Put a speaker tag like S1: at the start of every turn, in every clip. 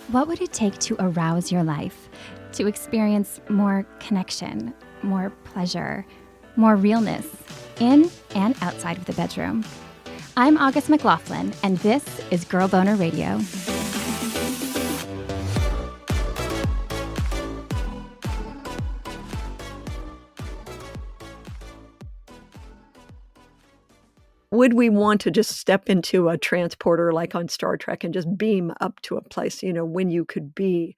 S1: What would it take to arouse your life, to experience more connection, more pleasure, more realness, in and outside of the bedroom? I'm August McLaughlin, and this is Girl Boner Radio.
S2: Would we want to just step into a transporter like on Star Trek and just beam up to a place, when you could be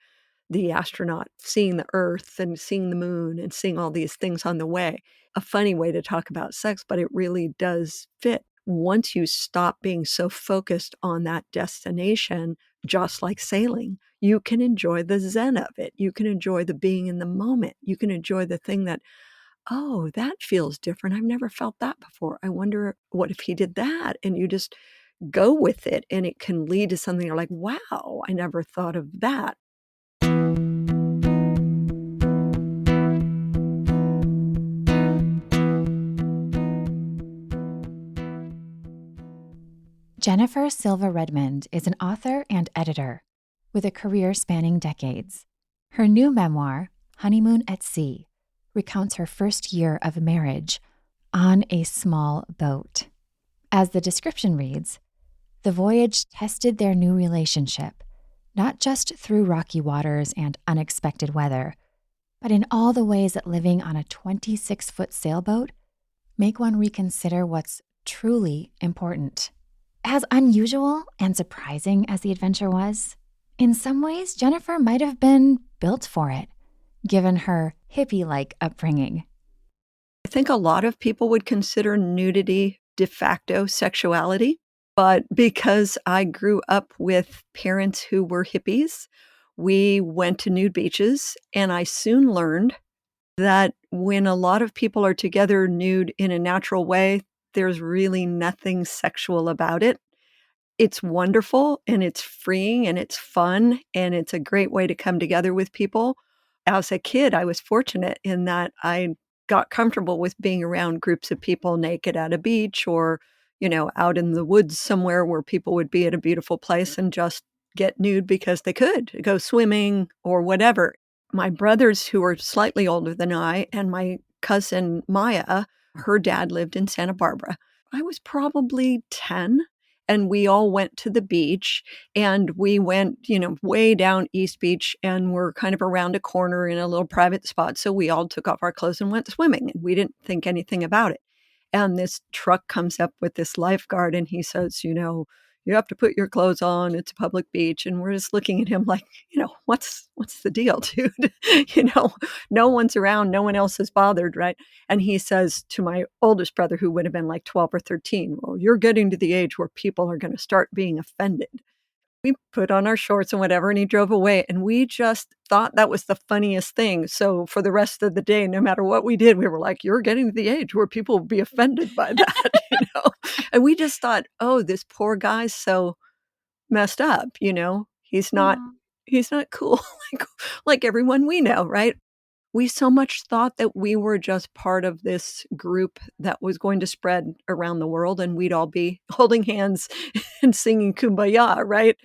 S2: the astronaut, seeing the Earth and seeing the moon and seeing all these things on the way? A funny way to talk about sex, but it really does fit. Once you stop being so focused on that destination, just like sailing, you can enjoy the zen of it. You can enjoy the being in the moment. You can enjoy the thing that, oh, that feels different. I've never felt that before. I wonder what if he did that? And you just go with it, and it can lead to something you're like, wow, I never thought of that.
S1: Jennifer Silva Redmond is an author and editor with a career spanning decades. Her new memoir, Honeymoon at Sea, recounts her first year of marriage on a small boat. As the description reads, the voyage tested their new relationship, not just through rocky waters and unexpected weather, but in all the ways that living on a 26-foot sailboat make one reconsider what's truly important. As unusual and surprising as the adventure was, in some ways Jennifer might have been built for it, given her hippy-like upbringing.
S2: I think a lot of people would consider nudity de facto sexuality, but because I grew up with parents who were hippies, we went to nude beaches, and I soon learned that when a lot of people are together nude in a natural way, there's really nothing sexual about it. It's wonderful, and it's freeing, and it's fun, and it's a great way to come together with people. As a kid, I was fortunate in that I got comfortable with being around groups of people naked at a beach or, out in the woods somewhere where people would be at a beautiful place and just get nude because they could go swimming or whatever. My brothers, who are slightly older than I, and my cousin Maya, her dad lived in Santa Barbara. I was probably 10. And we all went to the beach, and we went, way down East Beach, and we're kind of around a corner in a little private spot. So we all took off our clothes and went swimming, and we didn't think anything about it. And this truck comes up with this lifeguard, and he says, you have to put your clothes on. It's a public beach. And we're just looking at him like, what's the deal, dude? No one's around. No one else is bothered, right? And he says to my oldest brother, who would have been like 12 or 13, well, you're getting to the age where people are going to start being offended. We put on our shorts and whatever, and he drove away. And we just thought that was the funniest thing. So for the rest of the day, no matter what we did, we were like, you're getting to the age where people will be offended by that, And we just thought, oh, this poor guy's so messed up, He's not cool like everyone we know, right? We so much thought that we were just part of this group that was going to spread around the world, and we'd all be holding hands and singing Kumbaya, right?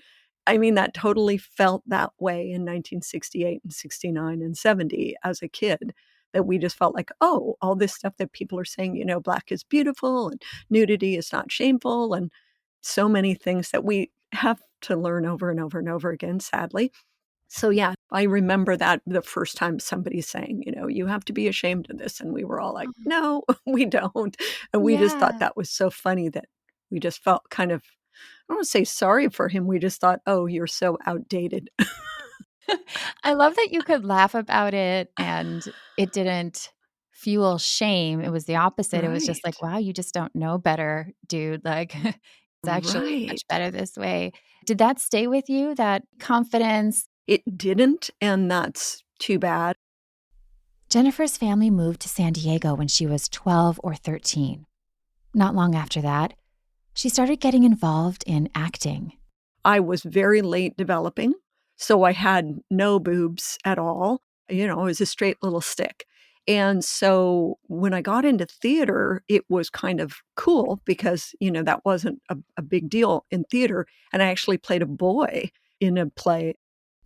S2: I mean, that totally felt that way in 1968 and 69 and 70 as a kid, that we just felt like, oh, all this stuff that people are saying, black is beautiful and nudity is not shameful, and so many things that we have to learn over and over and over again, sadly. So yeah, I remember that the first time somebody's saying, you have to be ashamed of this. And we were all like, no, we don't. And we just thought that was so funny that we just felt kind of, I don't want to say sorry for him. We just thought, oh, you're so outdated.
S1: I love that you could laugh about it and it didn't fuel shame. It was the opposite. It was just like, wow, you just don't know better, dude. Like, it's actually much better this way. Did that stay with you, that confidence?
S2: It didn't, and that's too bad.
S1: Jennifer's family moved to San Diego when she was 12 or 13. Not long after that, she started getting involved in acting.
S2: I was very late developing, so I had no boobs at all. It was a straight little stick. And so when I got into theater, it was kind of cool because, that wasn't a big deal in theater. And I actually played a boy in a play.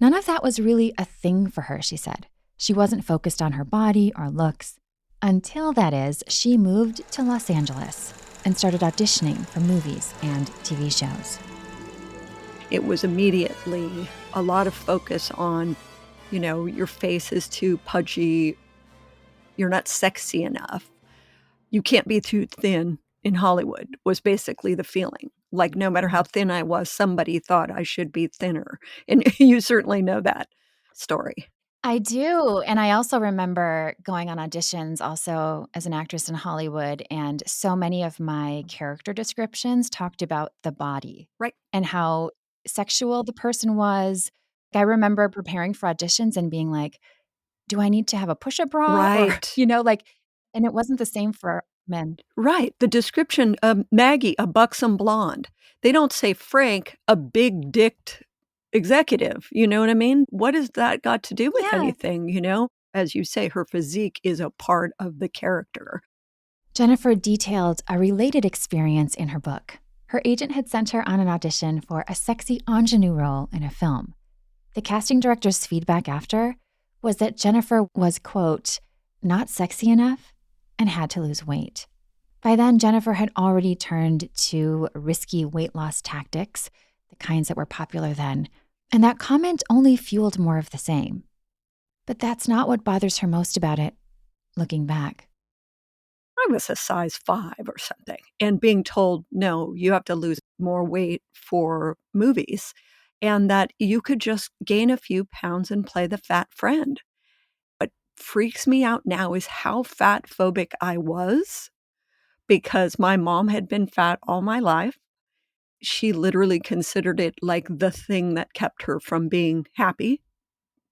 S1: None of that was really a thing for her, she said. She wasn't focused on her body or looks. Until, that is, she moved to Los Angeles and started auditioning for movies and TV shows.
S2: It was immediately a lot of focus on, your face is too pudgy. You're not sexy enough. You can't be too thin in Hollywood was basically the feeling. Like no matter how thin I was, somebody thought I should be thinner. And you certainly know that story.
S1: I do. And I also remember going on auditions also as an actress in Hollywood. And so many of my character descriptions talked about the body.
S2: Right.
S1: And how sexual the person was. I remember preparing for auditions and being like, do I need to have a push-up bra? Or,
S2: Right.
S1: and it wasn't the same for men.
S2: Right. The description of Maggie, a buxom blonde. They don't say Frank, a big-dicked executive. You know what I mean? What has that got to do with anything, As you say, her physique is a part of the character.
S1: Jennifer detailed a related experience in her book. Her agent had sent her on an audition for a sexy ingenue role in a film. The casting director's feedback after was that Jennifer was, quote, not sexy enough and had to lose weight. By then, Jennifer had already turned to risky weight loss tactics, the kinds that were popular then, and that comment only fueled more of the same. But that's not what bothers her most about it, looking back.
S2: I was a size 5 or something, and being told, no, you have to lose more weight for movies, and that you could just gain a few pounds and play the fat friend. What freaks me out now is how fat phobic I was, because my mom had been fat all my life. She literally considered it like the thing that kept her from being happy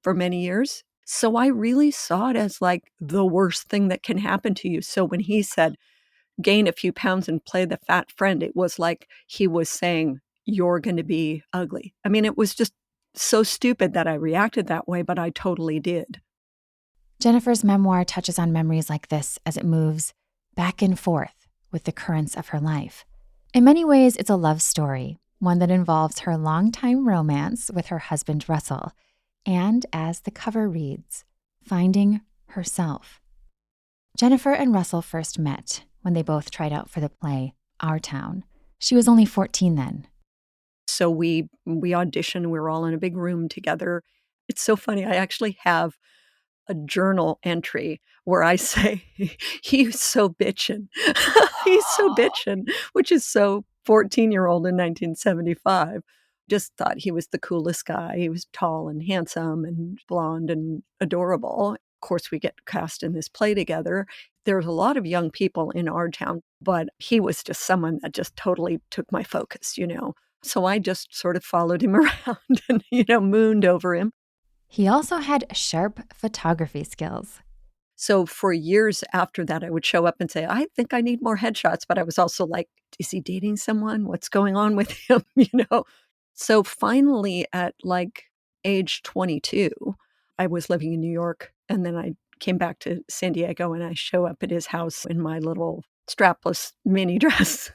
S2: for many years. So I really saw it as like the worst thing that can happen to you. So when he said, gain a few pounds and play the fat friend, it was like he was saying, you're going to be ugly. I mean, it was just so stupid that I reacted that way, but I totally did.
S1: Jennifer's memoir touches on memories like this as it moves back and forth with the currents of her life. In many ways, it's a love story, one that involves her longtime romance with her husband, Russel, and, as the cover reads, finding herself. Jennifer and Russel first met when they both tried out for the play, Our Town. She was only 14 then.
S2: So we auditioned. We were all in a big room together. It's so funny. I actually have a journal entry where I say, he's so bitchin'. He's so bitchin', which is so 14-year-old in 1975. Just thought he was the coolest guy. He was tall and handsome and blonde and adorable. Of course, we get cast in this play together. There's a lot of young people in our town, but he was just someone that just totally took my focus, So I just sort of followed him around and, mooned over him.
S1: He also had sharp photography skills.
S2: So for years after that, I would show up and say, I think I need more headshots. But I was also like, is he dating someone? What's going on with him? So finally at like age 22, I was living in New York. And then I came back to San Diego and I show up at his house in my little strapless mini dress.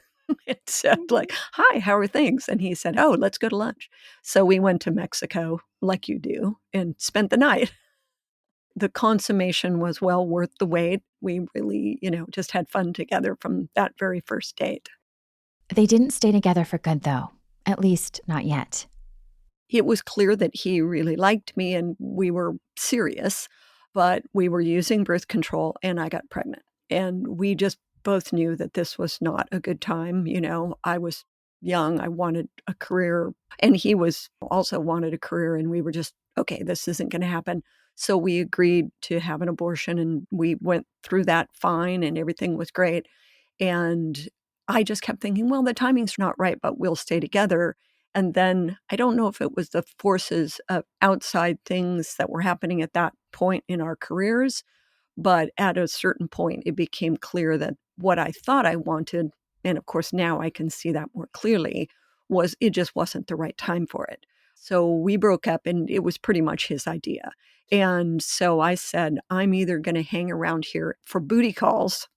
S2: And said like, hi, how are things? And he said, oh, let's go to lunch. So we went to Mexico like you do and spent the night. The consummation was well worth the wait. We really, just had fun together from that very first date.
S1: They didn't stay together for good, though, at least not yet.
S2: It was clear that he really liked me and we were serious, but we were using birth control and I got pregnant. And we just both knew that this was not a good time. I was young. I wanted a career and he was also wanted a career. And we were just, okay, this isn't going to happen. So we agreed to have an abortion and we went through that fine and everything was great. And I just kept thinking, well, the timing's not right, but we'll stay together. And then I don't know if it was the forces of outside things that were happening at that point in our careers, but at a certain point, it became clear that what I thought I wanted, and of course now I can see that more clearly, was it just wasn't the right time for it. So we broke up and it was pretty much his idea. And so I said, I'm either going to hang around here for booty calls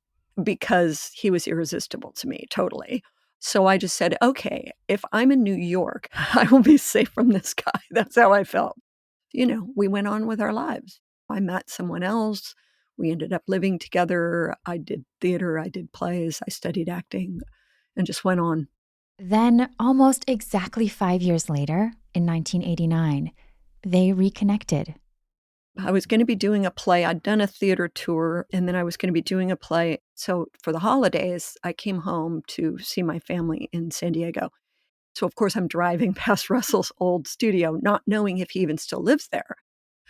S2: because he was irresistible to me, totally. So I just said, okay, if I'm in New York, I will be safe from this guy. That's how I felt. We went on with our lives. I met someone else. We ended up living together. I did theater, I did plays, I studied acting, and just went on.
S1: Then, almost exactly 5 years later, in 1989, they reconnected.
S2: I was going to be doing a play. I'd done a theater tour, and then I was going to be doing a play. So for the holidays, I came home to see my family in San Diego. So, of course, I'm driving past Russel's old studio, not knowing if he even still lives there.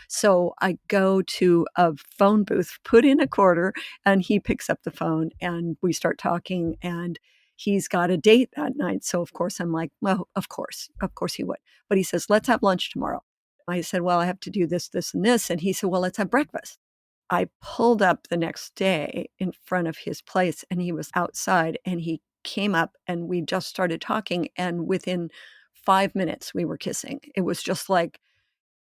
S2: So I go to a phone booth, put in a quarter, and he picks up the phone and we start talking. And he's got a date that night. So, of course, I'm like, well, of course he would. But he says, let's have lunch tomorrow. I said, well, I have to do this, this, and this. And he said, well, let's have breakfast. I pulled up the next day in front of his place and he was outside and he came up and we just started talking. And within 5 minutes, we were kissing. It was just like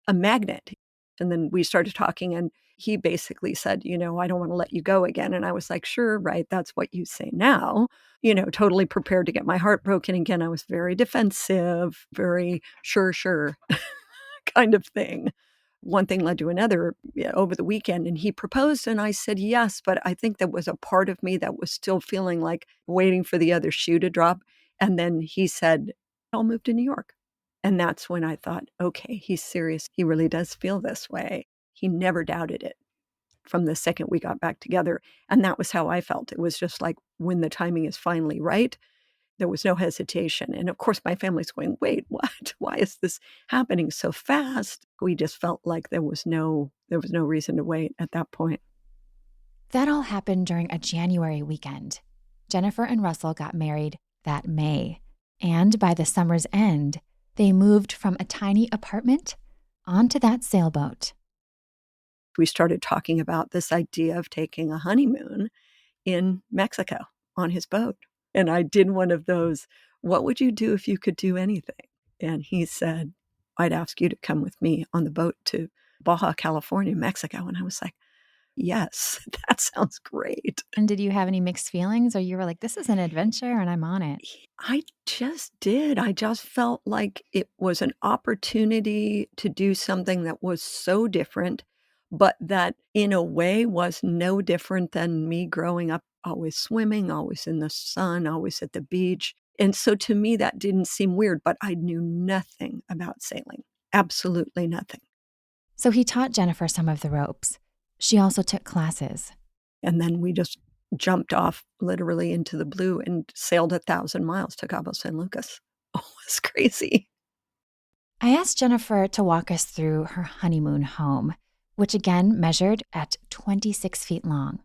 S2: a magnet. And then we started talking and he basically said, I don't want to let you go again. And I was like, sure, right. That's what you say now, totally prepared to get my heart broken again. I was very defensive, very sure kind of thing. One thing led to another over the weekend and he proposed and I said yes, but I think there was a part of me that was still feeling like waiting for the other shoe to drop. And then he said, I'll move to New York. And that's when I thought, okay, he's serious. He really does feel this way. He never doubted it from the second we got back together. And that was how I felt. It was just like when the timing is finally right, there was no hesitation. And of course, my family's going, wait, what? Why is this happening so fast? We just felt like there was no reason to wait at that point.
S1: That all happened during a January weekend. Jennifer and Russel got married that May. And by the summer's end, they moved from a tiny apartment onto that sailboat.
S2: We started talking about this idea of taking a honeymoon in Mexico on his boat. And I did one of those, what would you do if you could do anything? And he said, I'd ask you to come with me on the boat to Baja California, Mexico. And I was like, yes, that sounds great.
S1: And did you have any mixed feelings or you were like, this is an adventure and I'm on it?
S2: I just did. I just felt like it was an opportunity to do something that was so different, but that in a way was no different than me growing up, always swimming, always in the sun, always at the beach. And so to me, that didn't seem weird, but I knew nothing about sailing, absolutely nothing.
S1: So he taught Jennifer some of the ropes. She also took classes.
S2: And then we just jumped off literally into the blue and sailed 1,000 miles to Cabo San Lucas. Oh, it was crazy.
S1: I asked Jennifer to walk us through her honeymoon home, which again measured at 26 feet long.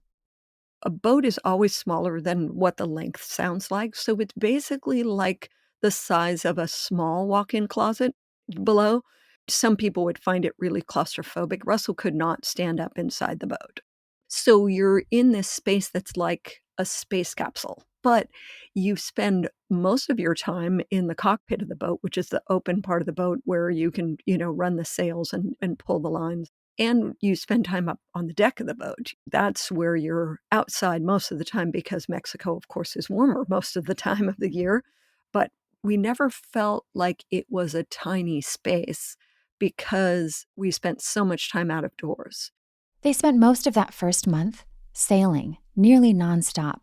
S2: A boat is always smaller than what the length sounds like. So it's basically like the size of a small walk-in closet below. Some people would find it really claustrophobic. Russell could not stand up inside the boat. So you're in this space that's like a space capsule, but you spend most of your time in the cockpit of the boat, which is the open part of the boat where you can, run the sails and pull the lines. And you spend time up on the deck of the boat. That's where you're outside most of the time because Mexico, of course, is warmer most of the time of the year. But we never felt like it was a tiny space because we spent so much time out of doors.
S1: They spent most of that first month sailing, nearly nonstop.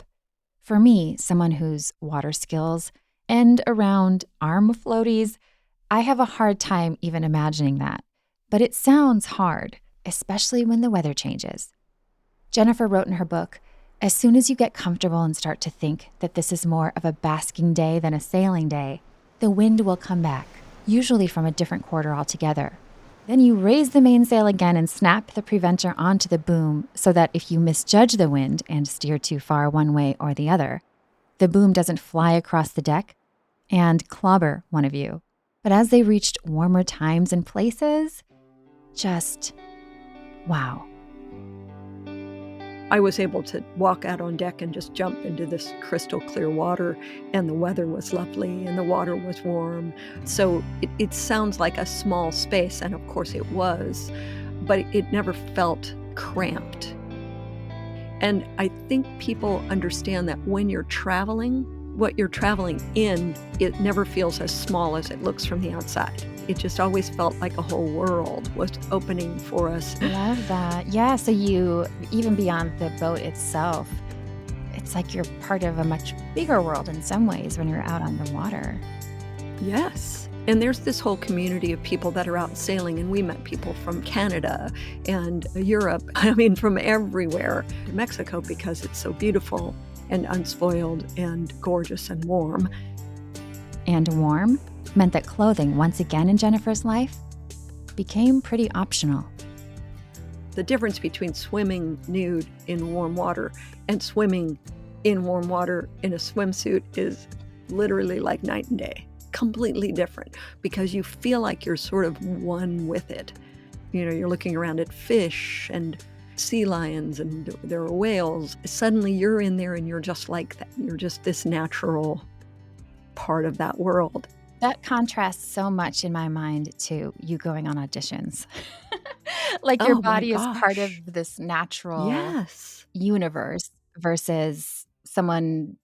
S1: For me, someone whose water skills end around arm floaties, I have a hard time even imagining that. But it sounds hard, especially when the weather changes. Jennifer wrote in her book, as soon as you get comfortable and start to think that this is more of a basking day than a sailing day, the wind will come back, usually from a different quarter altogether. Then you raise the mainsail again and snap the preventer onto the boom so that if you misjudge the wind and steer too far one way or the other, the boom doesn't fly across the deck and clobber one of you. But as they reached warmer times and places, just wow.
S2: I was able to walk out on deck and just jump into this crystal clear water, and the weather was lovely and the water was warm. So it sounds like a small space, and of course it was, but it never felt cramped. And I think people understand that when you're traveling, what you're traveling in, it never feels as small as it looks from the outside. It just always felt like a whole world was opening for us.
S1: Love that. Yeah, so you, even beyond the boat itself, it's like you're part of a much bigger world in some ways when you're out on the water.
S2: Yes. And there's this whole community of people that are out sailing, and we met people from Canada and Europe, I mean, from everywhere to Mexico because it's so beautiful and unspoiled and gorgeous and warm.
S1: And warm meant that clothing, once again in Jennifer's life, became pretty optional.
S2: The difference between swimming nude in warm water and swimming in warm water in a swimsuit is literally like night and day. Completely different, because you feel like you're sort of one with it. You know, you're looking around at fish and sea lions and there are whales. Suddenly you're in there and you're just like that. You're just this natural part of that world.
S1: That contrasts so much in my mind to you going on auditions. Like your
S2: Oh my
S1: body is part of
S2: gosh.
S1: this natural
S2: Yes.
S1: universe versus someone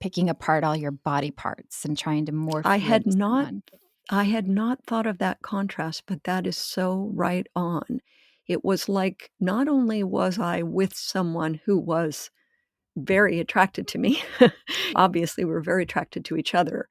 S1: picking apart all your body parts and trying to morph
S2: I
S1: you
S2: had
S1: into
S2: not
S1: someone.
S2: I had not thought of that contrast, but that is so right on. It was like not only was I with someone who was very attracted to me. Obviously, we were very attracted to each other.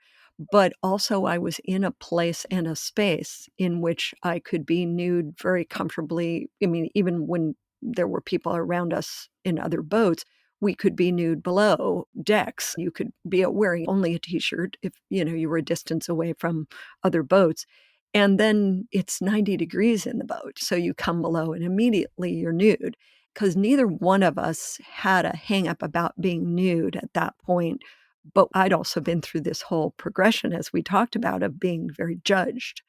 S2: But also, I was in a place and a space in which I could be nude very comfortably. I mean, even when there were people around us in other boats, we could be nude below decks. You could be wearing only a t-shirt if, you were a distance away from other boats. And then it's 90 degrees in the boat. So you come below and immediately you're nude because neither one of us had a hang up about being nude at that point. But I'd also been through this whole progression, as we talked about, of being very judged.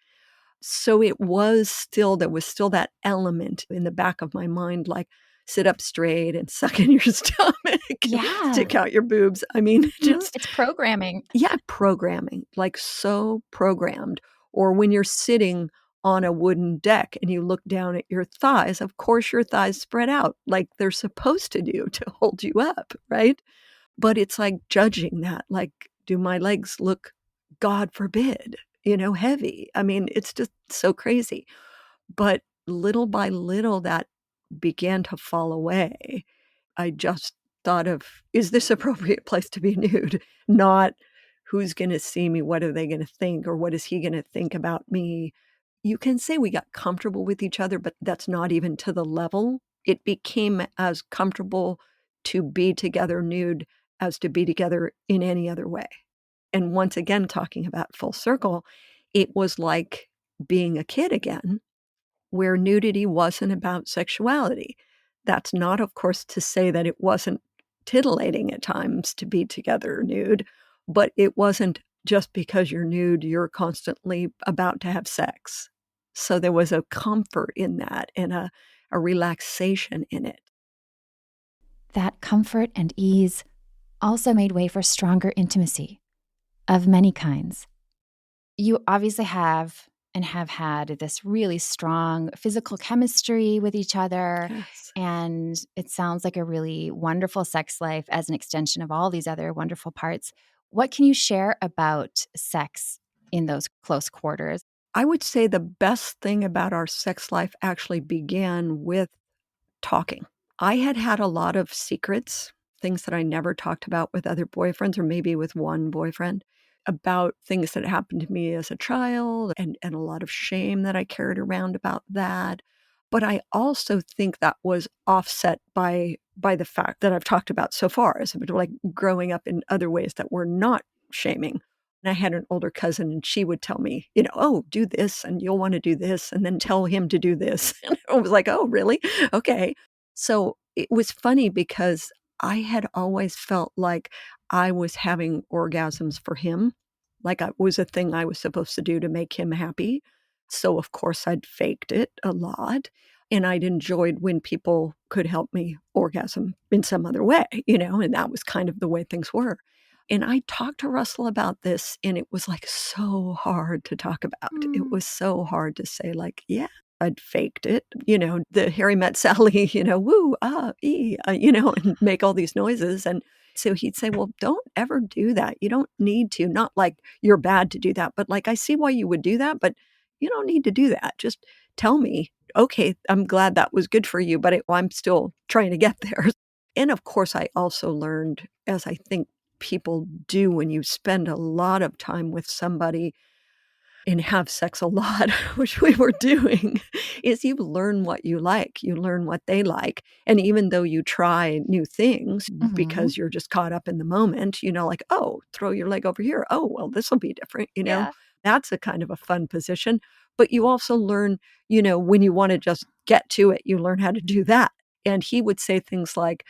S2: So there was still that element in the back of my mind, like sit up straight and suck in your stomach,
S1: Yeah.
S2: stick out your boobs. I mean, just
S1: It's programming.
S2: yeah, programming, like so programmed. Or when you're sitting on a wooden deck and you look down at your thighs, of course your thighs spread out like they're supposed to do to hold you up, right? But it's like judging that, like, do my legs look, God forbid, heavy? I mean, it's just so crazy. But little by little, that began to fall away. I just thought of, is this appropriate place to be nude? Not who's going to see me, what are they going to think, or what is he going to think about me? You can say we got comfortable with each other, but that's not even to the level. It became as comfortable to be together nude as to be together in any other way. And once again, talking about full circle, it was like being a kid again, where nudity wasn't about sexuality. That's not, of course, to say that it wasn't titillating at times to be together nude, but it wasn't just because you're nude, you're constantly about to have sex. So there was a comfort in that and a relaxation in it.
S1: That comfort and ease also made way for stronger intimacy of many kinds. You obviously have and have had this really strong physical chemistry with each other.
S2: Yes.
S1: And it sounds like a really wonderful sex life as an extension of all these other wonderful parts. What can you share about sex in those close quarters?
S2: I would say the best thing about our sex life actually began with talking. I had had a lot of secrets, things that I never talked about with other boyfriends or maybe with one boyfriend, about things that happened to me as a child and a lot of shame that I carried around about that. But I also think that was offset by the fact that I've talked about so far, as like growing up in other ways that were not shaming. And I had an older cousin and she would tell me, oh, do this and you'll want to do this and then tell him to do this. And I was like, oh, really? Okay. So it was funny because I had always felt like I was having orgasms for him, like it was a thing I was supposed to do to make him happy. So, of course, I'd faked it a lot. And I'd enjoyed when people could help me orgasm in some other way, and that was kind of the way things were. And I talked to Russell about this, and it was like so hard to talk about. It
S1: Mm.
S2: was so hard to say, like, yeah, I'd faked it, the Harry Met Sally, woo, ah, ee, and make all these noises. And so he'd say, well, don't ever do that. You don't need to. Not like you're bad to do that, but like, I see why you would do that, but you don't need to do that. Just tell me, okay, I'm glad that was good for you, but I'm still trying to get there. And of course, I also learned, as I think people do when you spend a lot of time with somebody and have sex a lot, which we were doing, is you learn what you like, you learn what they like. And even though you try new things
S1: Mhm.
S2: because you're just caught up in the moment, like, oh, throw your leg over here. Oh, well, this will be different.
S1: Yeah.
S2: That's a kind of a fun position. But you also learn, when you want to just get to it, you learn how to do that. And he would say things like,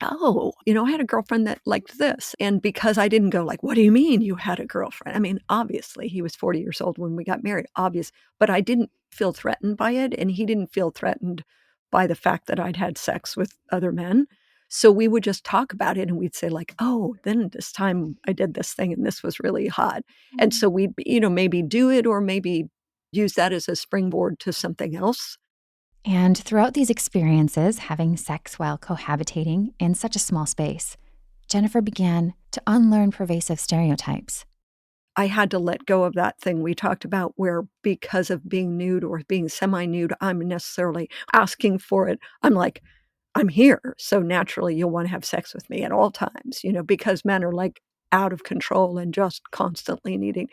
S2: oh, I had a girlfriend that liked this. And because I didn't go like, what do you mean you had a girlfriend? I mean, obviously, he was 40 years old when we got married, obvious, but I didn't feel threatened by it. And he didn't feel threatened by the fact that I'd had sex with other men. So we would just talk about it and we'd say like, oh, then this time I did this thing and this was really hot. And
S1: Mm.
S2: so we'd, maybe do it or maybe use that as a springboard to something else.
S1: And throughout these experiences, having sex while cohabitating in such a small space, Jennifer began to unlearn pervasive stereotypes.
S2: I had to let go of that thing we talked about where because of being nude or being semi-nude, I'm necessarily asking for it. I'm like, I'm here. So naturally, you'll want to have sex with me at all times, because men are like out of control and just constantly needing,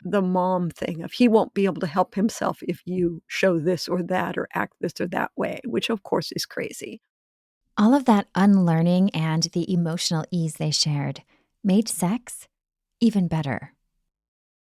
S2: the mom thing of he won't be able to help himself if you show this or that or act this or that way, which of course is crazy.
S1: All of that unlearning and the emotional ease they shared made sex even better.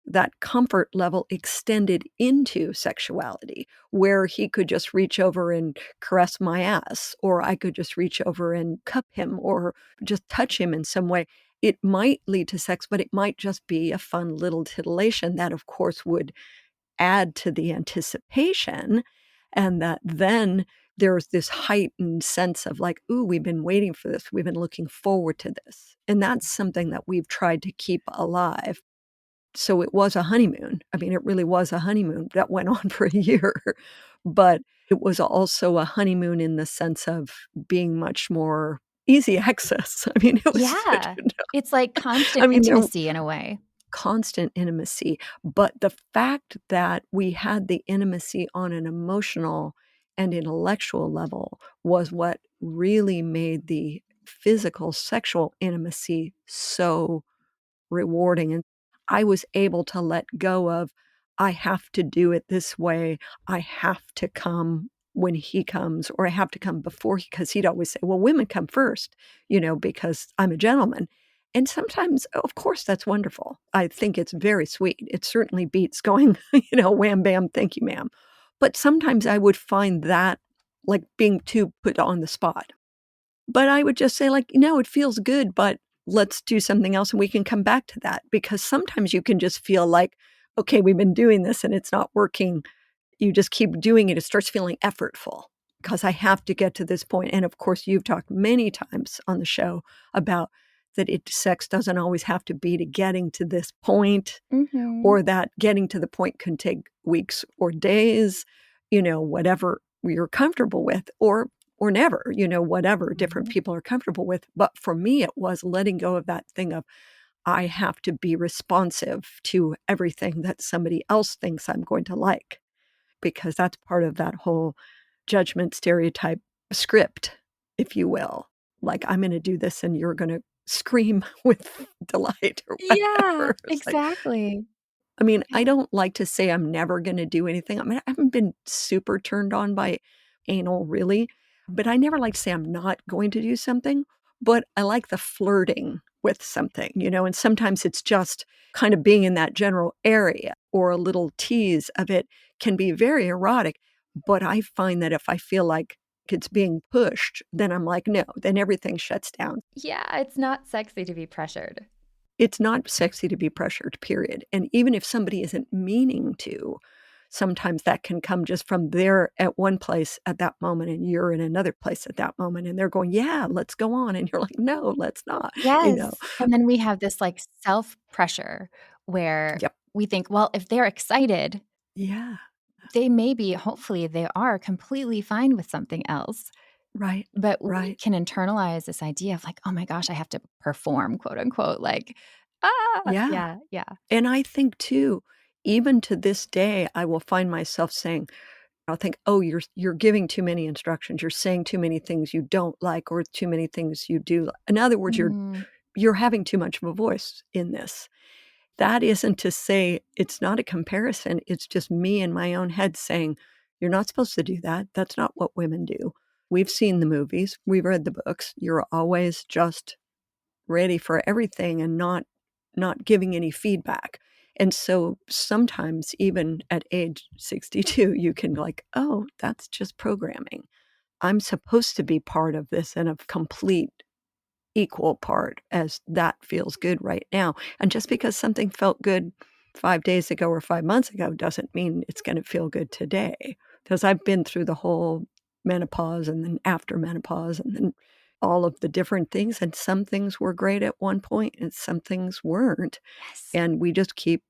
S2: That comfort level extended into sexuality, where he could just reach over and caress my ass, or I could just reach over and cup him or just touch him in some way. It might lead to sex, but it might just be a fun little titillation that, of course, would add to the anticipation. And that then there's this heightened sense of like, ooh, we've been waiting for this. We've been looking forward to this. And that's something that we've tried to keep alive. So it was a honeymoon. I mean, it really was a honeymoon that went on for a year, but it was also a honeymoon in the sense of being much more easy access. I mean, it was
S1: Yeah. It's like
S2: I
S1: constant
S2: mean, there
S1: intimacy in a way.
S2: constant intimacy, but the fact that we had the intimacy on an emotional and intellectual level was what really made the physical sexual intimacy so rewarding, and I was able to let go of, "I have to do it this way. I have to come when he comes, or I have to come before he," 'cause he'd always say, "Well, women come first, because I'm a gentleman." And sometimes, of course, that's wonderful. I think it's very sweet. It certainly beats going, "Wham, bam, thank you, ma'am." But sometimes I would find that, like, being too put on the spot. But I would just say like, "No, it feels good, but let's do something else and we can come back to that." Because sometimes you can just feel like, "Okay, we've been doing this and it's not working." You just keep doing it. It starts feeling effortful because I have to get to this point. And of course, you've talked many times on the show about that sex doesn't always have to be to getting to this point,
S1: Mhm.
S2: or that getting to the point can take weeks or days, whatever you're comfortable with, or never, whatever different
S1: Mhm.
S2: people are comfortable with. But for me, it was letting go of that thing of I have to be responsive to everything that somebody else thinks I'm going to like, because that's part of that whole judgment stereotype script, if you will. Like, I'm gonna do this and you're gonna scream with delight or
S1: Yeah,
S2: whatever. It's like,
S1: exactly.
S2: I mean, I
S1: Yeah.
S2: don't like to say I'm never gonna do anything. I mean, I haven't been super turned on by anal really, but I never like to say I'm not going to do something, but I like the flirting with something, and sometimes it's just kind of being in that general area or a little tease of it can be very erotic, but I find that if I feel like it's being pushed, then I'm like, "No," then everything shuts down.
S1: Yeah, it's not sexy to be pressured.
S2: It's not sexy to be pressured, period, and even if somebody isn't meaning to, sometimes that can come just from they're at one place at that moment and you're in another place at that moment and they're going, yeah, let's go on. And you're like, no, let's not, you know?
S1: Yes. And then we have this like self-pressure where
S2: Yep.
S1: we think, well, if they're excited,
S2: Yeah.
S1: they may be, hopefully, they are completely fine with something else.
S2: Right.
S1: But we
S2: Right.
S1: can internalize this idea of like, "Oh my gosh, I have to perform," quote unquote, like,
S2: Yeah.
S1: yeah, yeah.
S2: And I think too, even to this day, I will find myself saying, I'll think, "Oh, you're giving too many instructions. You're saying too many things you don't like or too many things you do." In other words,
S1: Mm,
S2: you're having too much of a voice in this. That isn't to say it's not a comparison. It's just me in my own head saying, "You're not supposed to do that. That's not what women do. We've seen the movies. We've read the books. You're always just ready for everything and not giving any feedback." And so sometimes even at age 62, you can like, "Oh, that's just programming. I'm supposed to be part of this in a complete equal part as that feels good right now." And just because something felt good 5 days ago or 5 months ago doesn't mean it's gonna feel good today. Because 'Cause I've been through the whole menopause and then after menopause and then all of the different things, and some things were great at one point and some things weren't.
S1: yes.
S2: And we just keep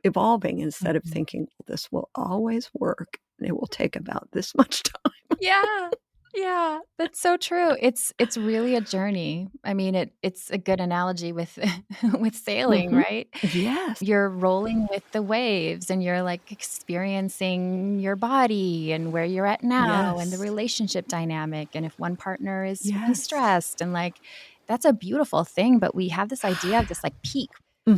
S2: evolving instead of
S1: Mhm.
S2: thinking, "Well, this will always work, and it will take about this much time."
S1: Yeah. Yeah, that's so true. It's really a journey. I mean, it's a good analogy with with sailing,
S2: Mhm.
S1: right?
S2: Yes.
S1: You're rolling with the waves and you're, like, experiencing your body and where you're at now and the
S2: Yes.
S1: relationship dynamic, and if one partner is feeling
S2: Yes.
S1: stressed and, like, that's a beautiful thing, but we have this idea of this, like, peak.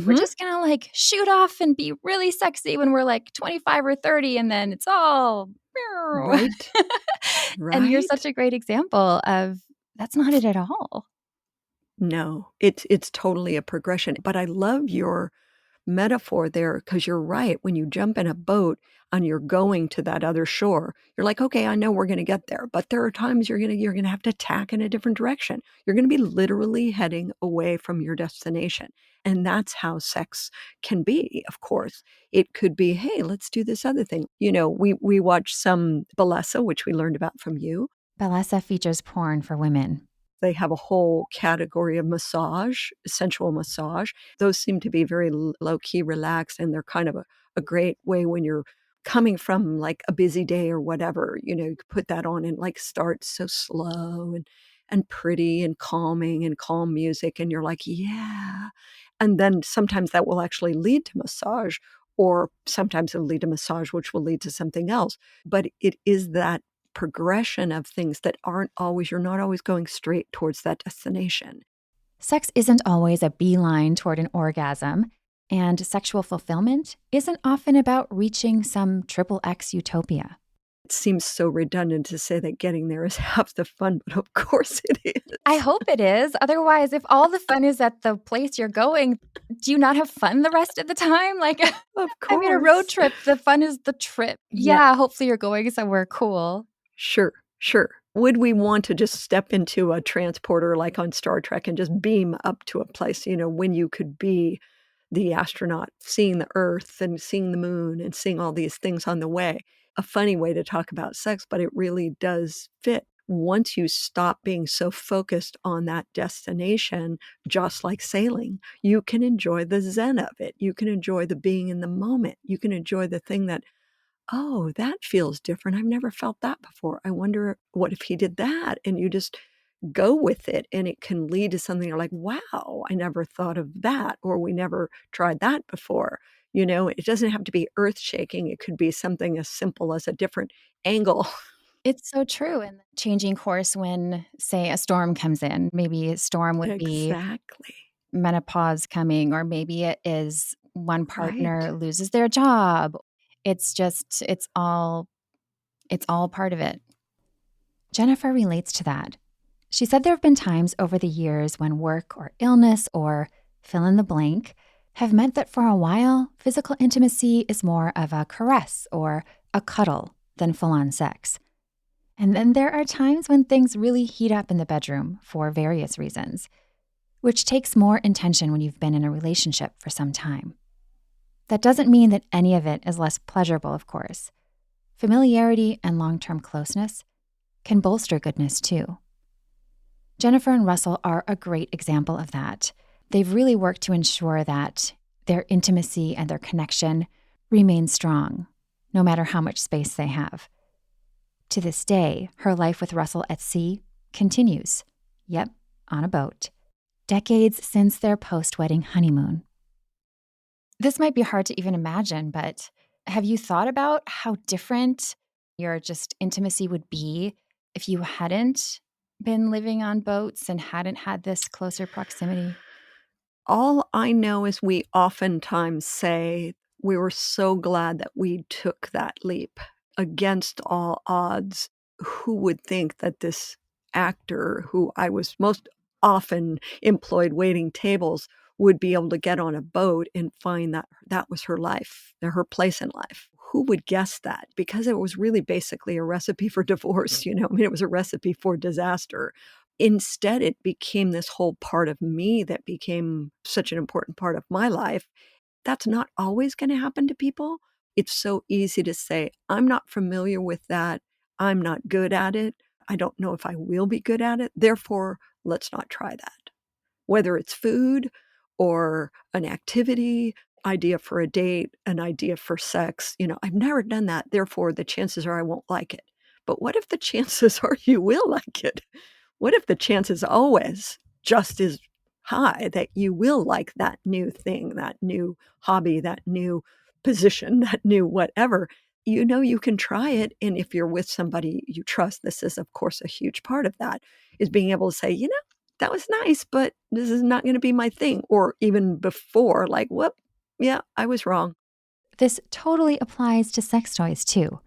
S1: We're
S2: Mhm.
S1: just gonna, like, shoot off and be really sexy when we're, like, 25 or 30, and then it's all
S2: Right.
S1: and you're such
S2: Right?
S1: a great example of that's not it at all.
S2: No, it's totally a progression, but I love your metaphor there because 'cause you're right, when you jump in a boat and you're going to that other shore, you're like, "Okay, I know we're gonna get there," but there are times you're gonna have to tack in a different direction. You're gonna be literally heading away from your destination, and that's how sex can be, of course. It could be, "Hey, let's do this other thing." You know, we watched some Balesa, which we learned about from you.
S1: Balesa features porn for women.
S2: They have a whole category of massage, sensual massage. Those seem to be very low key, relaxed, and they're kind of a great way when you're coming from like a busy day or whatever. You could put that on and like start so slow and pretty and calming and calm music, and you're like, yeah. And then sometimes that will actually lead to massage, or sometimes it'll lead to massage, which will lead to something else. But it is that progression of things that aren't always you're not always going straight towards that destination.
S1: Sex isn't always a beeline toward an orgasm, and sexual fulfillment isn't often about reaching some triple X utopia.
S2: It seems so redundant to say that getting there is half the fun, but of course it
S1: I
S2: is.
S1: hope it is. Otherwise, if all the fun is at the place you're going, do you not have fun the rest of the time? Like,
S2: Of
S1: I mean, a road
S2: course.
S1: trip, the fun is the trip.
S2: Yeah,
S1: Yeah, hopefully you're going somewhere cool.
S2: sure, sure. Would we want to just step into a transporter like on Star Trek and just beam up to a place, when you could be the astronaut, seeing the Earth and seeing the moon and seeing all these things on the way? A funny way to talk about sex, but it really does fit. Once you stop being so focused on that destination, just like sailing, you can enjoy the zen of it. You can enjoy the being in the moment. You can enjoy the thing that, "Oh, that feels different. I've never felt that before. I wonder what if he did that?" And you just go with it, and it can lead to something you're like, "Wow, I never thought of that," or "We never tried that before." It doesn't have to be earth-shaking. It could be something as simple as a different angle.
S1: It's so true. And changing course when, say, a storm comes in. Maybe a storm would be
S2: Exactly.
S1: menopause coming, or maybe it is one
S2: Right.
S1: partner loses their job. It's just, it's all part of it. Jennifer relates to that. She said there have been times over the years when work or illness or fill in the blank have meant that for a while, physical intimacy is more of a caress or a cuddle than full on sex. And then there are times when things really heat up in the bedroom for various reasons, which takes more intention when you've been in a relationship for some time. That doesn't mean that any of it is less pleasurable, of course. Familiarity and long-term closeness can bolster goodness too. Jennifer and Russel are a great example of that. They've really worked to ensure that their intimacy and their connection remain strong, no matter how much space they have. To this day, her life with Russel at sea continues. Yep, on a boat. Decades since their post-wedding honeymoon. This might be hard to even imagine, but have you thought about how different your just intimacy would be if you hadn't been living on boats and hadn't had this closer proximity?
S2: All I know is we oftentimes say we were so glad that we took that leap against all odds. Who would think that this actor, who I was most often employed waiting tables, would be able to get on a boat and find that that was her life, her place in life? Who would guess that? Because it was really basically a recipe for divorce, I mean, it was a recipe for disaster. Instead, it became this whole part of me that became such an important part of my life. That's not always going to happen to people. It's so easy to say, I'm not familiar with that. I'm not good at it. I don't know if I will be good at it. Therefore, let's not try that. Whether it's food or an activity, idea for a date, an idea for sex, I've never done that. Therefore, the chances are I won't like it. But what if the chances are you will like it? What if the chance is always just as high that you will like that new thing, that new hobby, that new position, that new whatever? You can try it. And if you're with somebody you trust, this is, of course, a huge part of that, is being able to say, that was nice, but this is not going to be my thing. Or even before, like, whoop, yeah, I was wrong.
S1: This totally applies to sex toys too.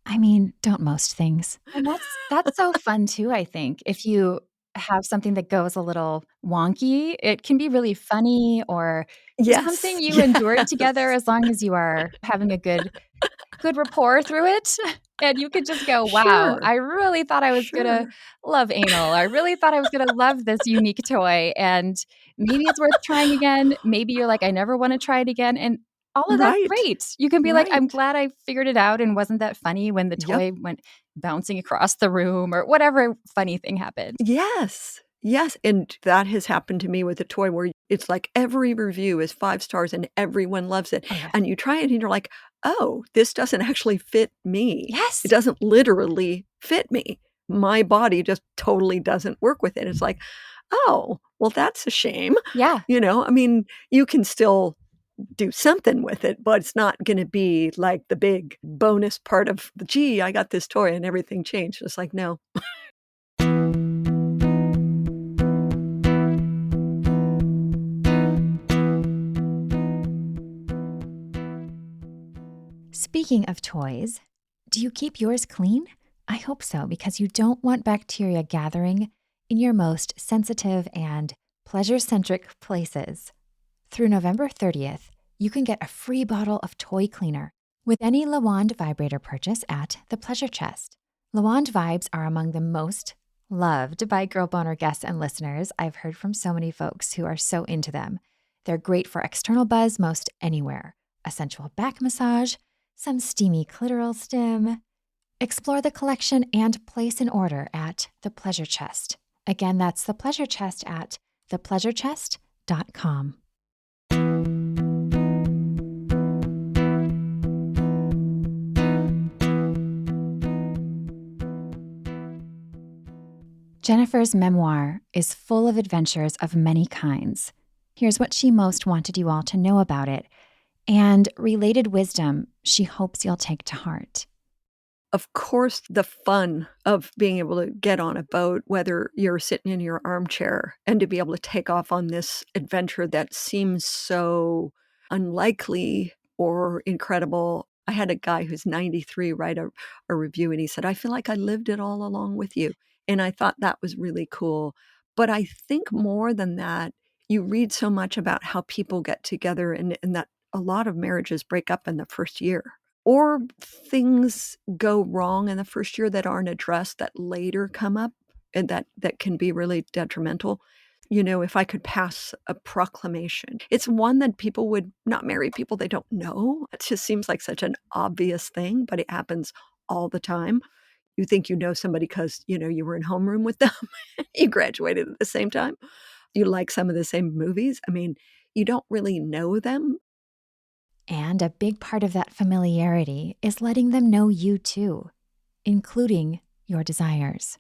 S1: I mean, don't most things? And that's so fun too, I think. If you have something that goes a little wonky, it can be really funny or just something
S2: Yes,
S1: you endured together
S2: yes.
S1: as long as you are having a good rapport through it. And you could just go, wow,
S2: Sure,
S1: I really thought I was gonna
S2: sure.
S1: love anal. I really thought I was gonna love this unique toy. And maybe it's worth trying again. Maybe you're like, I never want to try it again. And all of that's
S2: Right,
S1: great. You can be like, I'm
S2: right.
S1: glad I figured it out and wasn't that funny when the
S2: Yep.
S1: toy went bouncing across the room or whatever funny thing happened.
S2: Yes. Yes, and that has happened to me with a toy where it's like every review is 5 stars and everyone loves it,
S1: Oh, yeah.
S2: and you try it and you're like, "Oh, this doesn't actually fit me. It
S1: Yes.
S2: doesn't literally fit me. My body just totally doesn't work with it." It's like, "Oh, well, that's a shame."
S1: Yeah.
S2: I mean, you can still do something with it, but it's not gonna be like the big bonus part of, "Gee, I got this toy and everything changed." It's like, "No."
S1: Speaking of toys, do you keep yours clean? I hope so, because you don't want bacteria gathering in your most sensitive and pleasure-centric places. Through November 30th, you can get a free bottle of toy cleaner with any Lawand vibrator purchase at the Pleasure Chest. Lawand vibes are among the most loved by Girl Boner guests and listeners. I've heard from so many folks who are so into them. They're great for external buzz most anywhere, a sensual back massage, some steamy clitoral stim. Explore the collection and place an order at The Pleasure Chest. Again, that's The Pleasure Chest at thepleasurechest.com. Jennifer's memoir is full of adventures of many kinds. Here's what she most wanted you all to know about it, and related wisdom she hopes you'll take to heart.
S2: Of course, the fun of being able to get on a boat, whether you're sitting in your armchair, and to be able to take off on this adventure that seems so unlikely or incredible. I had a guy who's 93 write a review, and he said, "I feel like I lived it all along with you." And I thought that was really cool. But I think more than that, you read so much about how people get together and that a lot of marriages break up in the first year. Or things go wrong in the first year that aren't addressed that later come up and that can be really detrimental. If I could pass a proclamation, it's one that people would not marry people they don't know. It just seems like such an obvious thing, but it happens all the time. You think you know somebody because, you were in homeroom with them. You graduated at the same time. You like some of the same movies. I mean, you don't really know them.
S1: And a big part of that familiarity is letting them know you too, including your desires.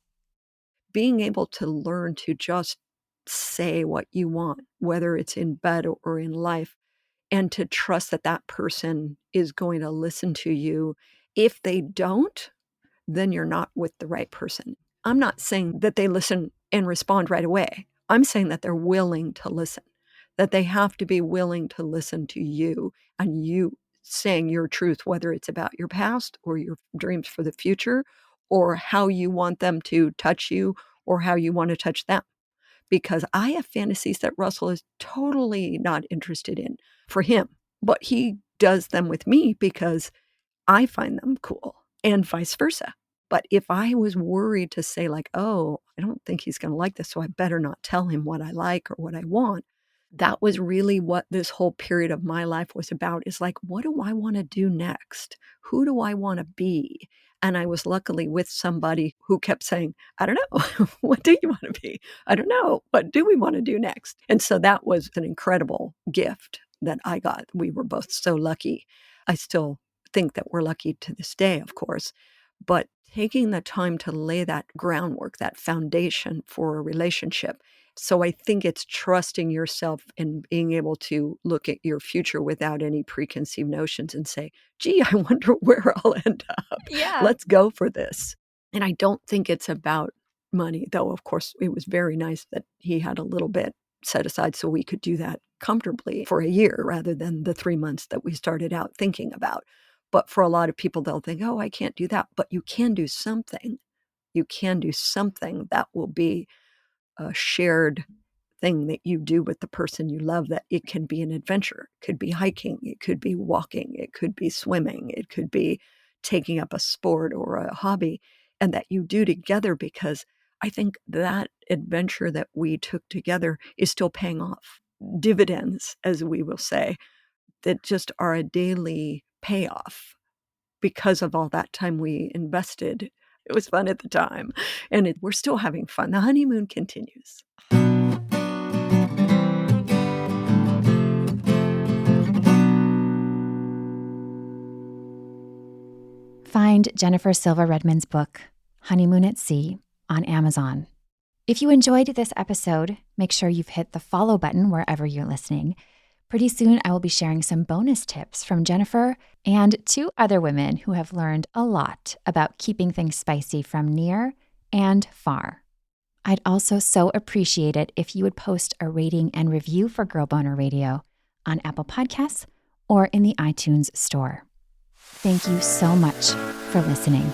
S2: Being able to learn to just say what you want, whether it's in bed or in life, and to trust that that person is going to listen to you. If they don't, then you're not with the right person. I'm not saying that they listen and respond right away. I'm saying that they're willing to listen, that they have to be willing to listen to you and you saying your truth, whether it's about your past or your dreams for the future or how you want them to touch you or how you want to touch them. Because I have fantasies that Russell is totally not interested in for him, but he does them with me because I find them cool and vice versa. But if I was worried to say like, oh, I don't think he's going to like this, so I better not tell him what I like or what I want. That was really what this whole period of my life was about, is like, what do I want to do next? Who do I want to be? And I was luckily with somebody who kept saying, I don't know. What do you want to be? I don't know. What do we want to do next? And so that was an incredible gift that I got. We were both so lucky. I still think that we're lucky to this day, of course, but taking the time to lay that groundwork, that foundation for a relationship. So I think it's trusting yourself and being able to look at your future without any preconceived notions and say, gee, I wonder where I'll end up.
S1: Yeah.
S2: Let's go for this. And I don't think it's about money, though, of course, it was very nice that he had a little bit set aside so we could do that comfortably for a year rather than the 3 months that we started out thinking about. But for a lot of people, they'll think, oh, I can't do that. But you can do something. You can do something that will be a shared thing that you do with the person you love, that it can be an adventure. It could be hiking. It could be walking. It could be swimming. It could be taking up a sport or a hobby, and that you do together, because I think that adventure that we took together is still paying off dividends, as we will say, that just are a daily payoff because of all that time we invested. It was fun at the time, and we're still having fun. The honeymoon continues.
S1: Find Jennifer Silva Redmond's book, Honeymoon at Sea, on Amazon. If you enjoyed this episode, make sure you've hit the follow button wherever you're listening. Pretty soon, I will be sharing some bonus tips from Jennifer and 2 other women who have learned a lot about keeping things spicy from near and far. I'd also so appreciate it if you would post a rating and review for Girl Boner Radio on Apple Podcasts or in the iTunes store. Thank you so much for listening.